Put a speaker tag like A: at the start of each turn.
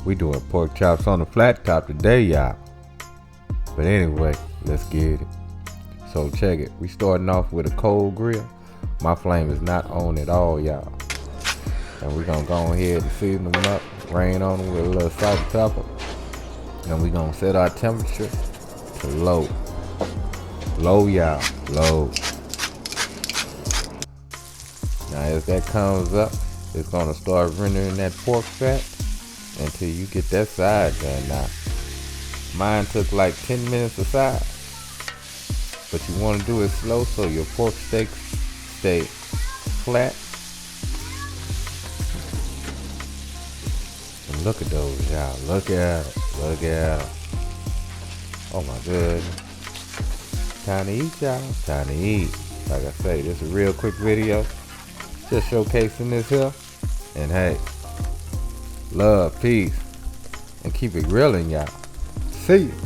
A: We doing pork chops on the flat top today, y'all. But anyway, let's get it. So check it. We starting off with a cold grill. My flame is not on at all, y'all. And we're gonna go ahead and season them up, rain on them with a little salt and pepper. And we're gonna set our temperature to low. Low, y'all, low. Now as that comes up, it's gonna start rendering that pork fat until you get that side done. Now, mine took like 10 minutes a side. But you want to do it slow so your pork steaks stay flat. And look at those, y'all. Look at it. Look at it. Oh my goodness. Time to eat, y'all. Time to eat. Like I say, this is a real quick video. Just showcasing this here. And hey, love, peace, and keep it grilling, y'all. See you.